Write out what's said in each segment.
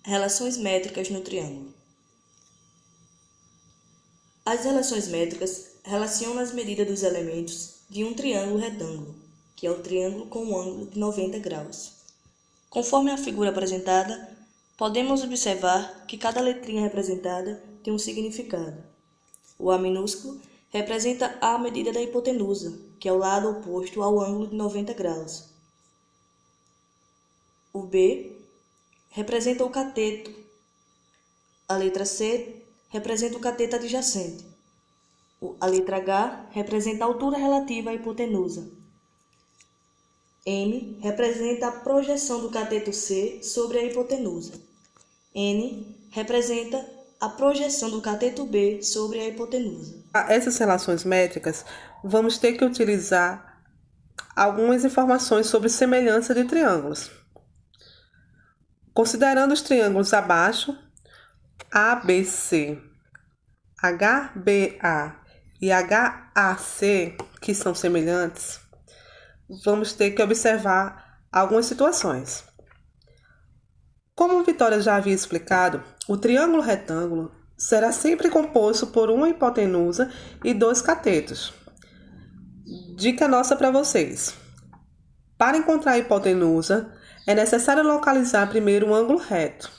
Relações métricas no triângulo. As relações métricas relacionam as medidas dos elementos de um triângulo retângulo, que é o triângulo com um ângulo de 90 graus. Conforme a figura apresentada, podemos observar que cada letrinha representada tem um significado. O A minúsculo representa a medida da hipotenusa, que é o lado oposto ao ângulo de 90 graus. O B representa o cateto. A letra C representa o cateto adjacente. A letra H representa a altura relativa à hipotenusa. M representa a projeção do cateto C sobre a hipotenusa. N representa a projeção do cateto B sobre a hipotenusa. Essas relações métricas, vamos ter que utilizar algumas informações sobre semelhança de triângulos. Considerando os triângulos abaixo, ABC, HBA e HAC, que são semelhantes, vamos ter que observar algumas situações. Como Vitória já havia explicado, o triângulo retângulo será sempre composto por uma hipotenusa e dois catetos. Dica nossa para vocês. Para encontrar a hipotenusa, é necessário localizar primeiro um ângulo reto.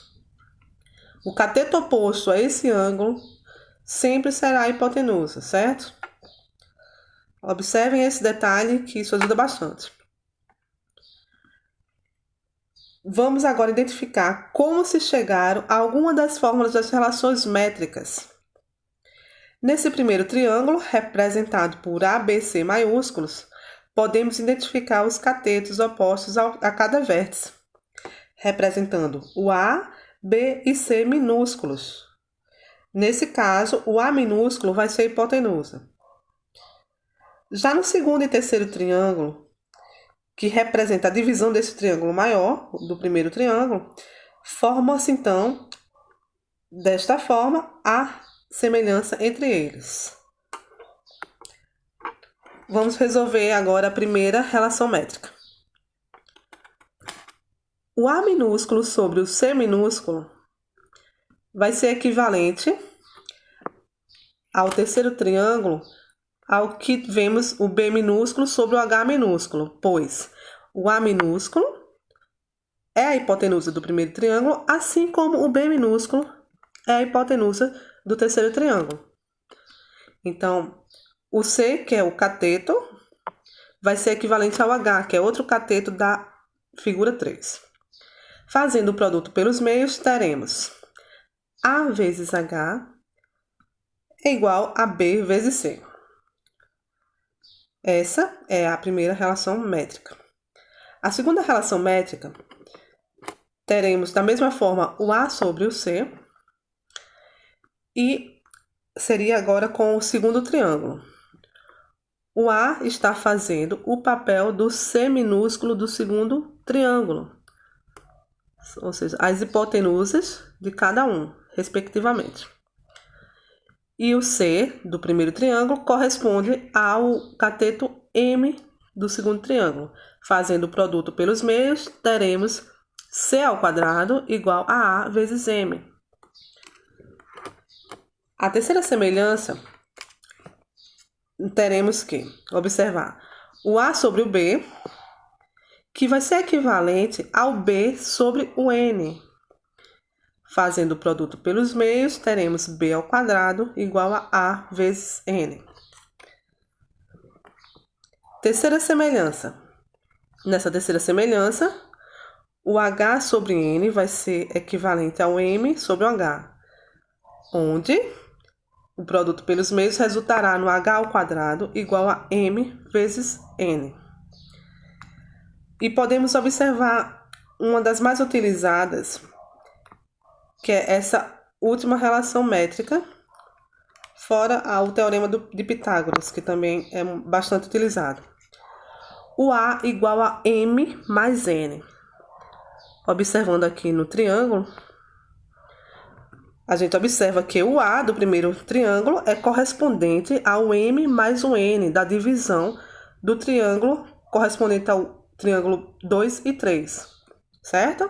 O cateto oposto a esse ângulo sempre será a hipotenusa, certo? Observem esse detalhe que isso ajuda bastante. Vamos agora identificar como se chegaram a alguma das fórmulas das relações métricas. Nesse primeiro triângulo, representado por ABC maiúsculos, podemos identificar os catetos opostos a cada vértice, representando o A, B e C minúsculos. Nesse caso, o A minúsculo vai ser a hipotenusa. Já no segundo e terceiro triângulo, que representa a divisão desse triângulo maior, do primeiro triângulo, forma-se então, desta forma, a semelhança entre eles. Vamos resolver agora a primeira relação métrica. O A minúsculo sobre o C minúsculo vai ser equivalente ao terceiro triângulo, ao que vemos o B minúsculo sobre o H minúsculo, pois o A minúsculo é a hipotenusa do primeiro triângulo, assim como o B minúsculo é a hipotenusa do terceiro triângulo. Então, o C, que é o cateto, vai ser equivalente ao H, que é outro cateto da figura 3. Fazendo o produto pelos meios, teremos A vezes H é igual a B vezes C. Essa é a primeira relação métrica. A segunda relação métrica, teremos da mesma forma o A sobre o C, e seria agora com o segundo triângulo. O A está fazendo o papel do C minúsculo do segundo triângulo, ou seja, as hipotenusas de cada um, respectivamente. E o C do primeiro triângulo corresponde ao cateto M do segundo triângulo. Fazendo o produto pelos meios, teremos C ao quadrado igual a vezes M. A terceira semelhança, teremos que observar o A sobre o B, que vai ser equivalente ao B sobre o N. Fazendo o produto pelos meios, teremos B ao quadrado igual a vezes N. Terceira semelhança. Nessa terceira semelhança, o H sobre N vai ser equivalente ao M sobre o H, onde o produto pelos meios resultará no H ao quadrado igual a M vezes N. E podemos observar uma das mais utilizadas, que é essa última relação métrica, fora o teorema de Pitágoras, que também é bastante utilizado. O A igual a M mais N. Observando aqui no triângulo, a gente observa que o A do primeiro triângulo é correspondente ao M mais o N da divisão do triângulo correspondente ao triângulo 2 e 3, certo?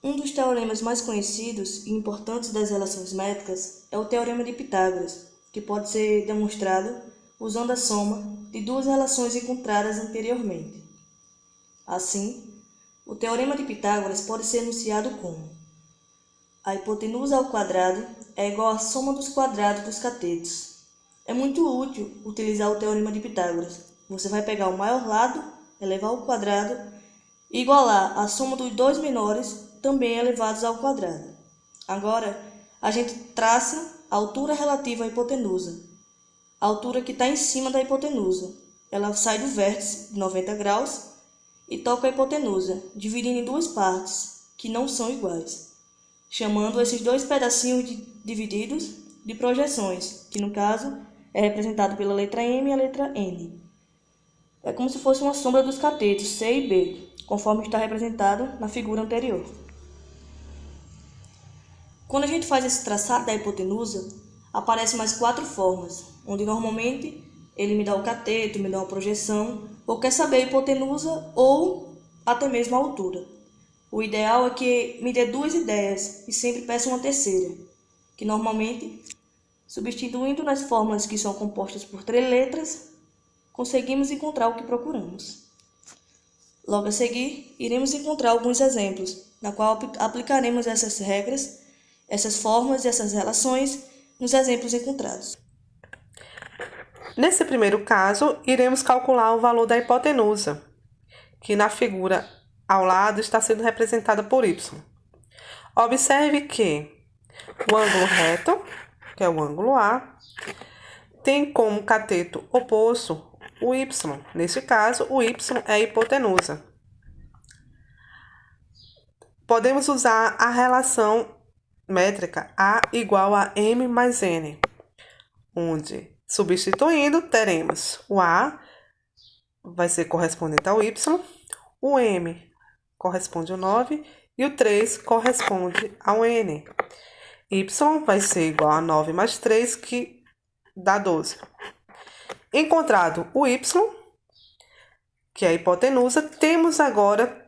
Um dos teoremas mais conhecidos e importantes das relações métricas é o Teorema de Pitágoras, que pode ser demonstrado usando a soma de duas relações encontradas anteriormente. Assim, o Teorema de Pitágoras pode ser enunciado como: a hipotenusa ao quadrado é igual à soma dos quadrados dos catetos. É muito útil utilizar o Teorema de Pitágoras. Você vai pegar o maior lado, elevar ao quadrado, e igualar a soma dos dois menores, também elevados ao quadrado. Agora, a gente traça a altura relativa à hipotenusa, a altura que está em cima da hipotenusa. Ela sai do vértice de 90 graus e toca a hipotenusa, dividindo em duas partes, que não são iguais, chamando esses dois pedacinhos divididos de projeções, que no caso é representado pela letra M e a letra N. É como se fosse uma sombra dos catetos C e B, conforme está representado na figura anterior. Quando a gente faz esse traçado da hipotenusa, aparecem mais 4 formas, onde normalmente ele me dá o cateto, me dá uma projeção, ou quer saber a hipotenusa ou até mesmo a altura. O ideal é que me dê 2 ideias e sempre peça uma terceira, que normalmente, substituindo nas fórmulas que são compostas por 3 letras, conseguimos encontrar o que procuramos. Logo a seguir, iremos encontrar alguns exemplos, na qual aplicaremos essas regras, essas formas e essas relações nos exemplos encontrados. Nesse primeiro caso, iremos calcular o valor da hipotenusa, que na figura ao lado está sendo representada por y. Observe que o ângulo reto, que é o ângulo A, tem como cateto oposto o y. Neste caso, o y é a hipotenusa. Podemos usar a relação métrica A igual a M mais N, onde, substituindo, teremos o A vai ser correspondente ao Y, o M corresponde ao 9 e o 3 corresponde ao N. Y vai ser igual a 9 mais 3, que dá 12. Encontrado o Y, que é a hipotenusa, temos agora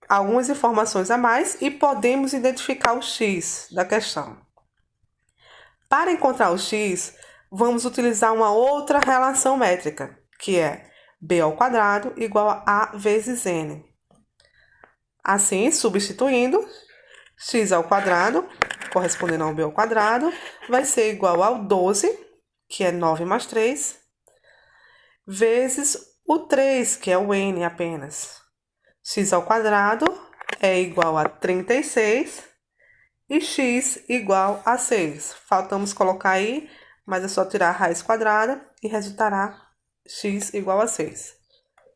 algumas informações a mais e podemos identificar o x da questão. Para encontrar o x, vamos utilizar uma outra relação métrica, que é b ao quadrado igual a a vezes n. Assim, substituindo, x ao quadrado, correspondendo ao b ao quadrado, vai ser igual ao 12, que é 9 mais 3, vezes o 3, que é o n apenas. X ao quadrado é igual a 36 e x igual a 6. Faltamos colocar aí, mas é só tirar a raiz quadrada e resultará x igual a 6.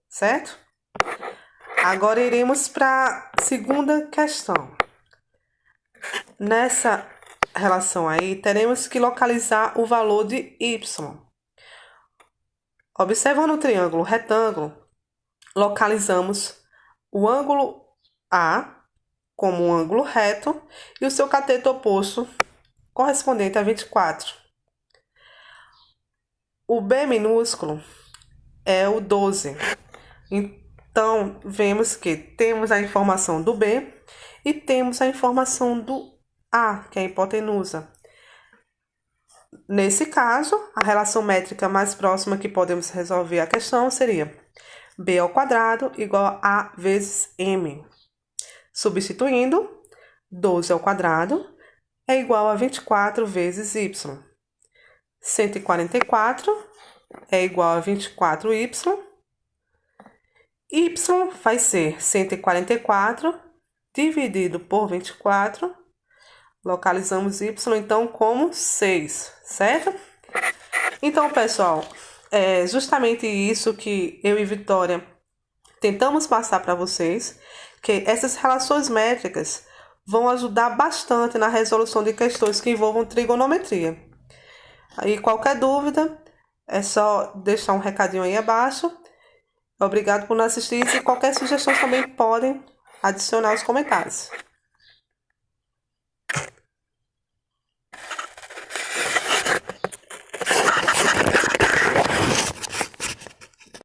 Certo? Agora iremos para a segunda questão. Nessa relação aí, teremos que localizar o valor de y. Observando o triângulo retângulo, localizamos o ângulo A como um ângulo reto e o seu cateto oposto correspondente a 24. O B minúsculo é o 12. Então, vemos que temos a informação do B e temos a informação do A, que é a hipotenusa. Nesse caso, a relação métrica mais próxima que podemos resolver a questão seria b ao quadrado igual a a vezes m. Substituindo, 12 ao quadrado é igual a 24 vezes y. 144 é igual a 24y. Y vai ser 144 dividido por 24. Localizamos y, então, como 6, certo? Então, pessoal, é justamente isso que eu e Vitória tentamos passar para vocês, que essas relações métricas vão ajudar bastante na resolução de questões que envolvam trigonometria. Aí, qualquer dúvida, é só deixar um recadinho aí abaixo. Obrigado por nos assistir e qualquer sugestão também podem adicionar os comentários.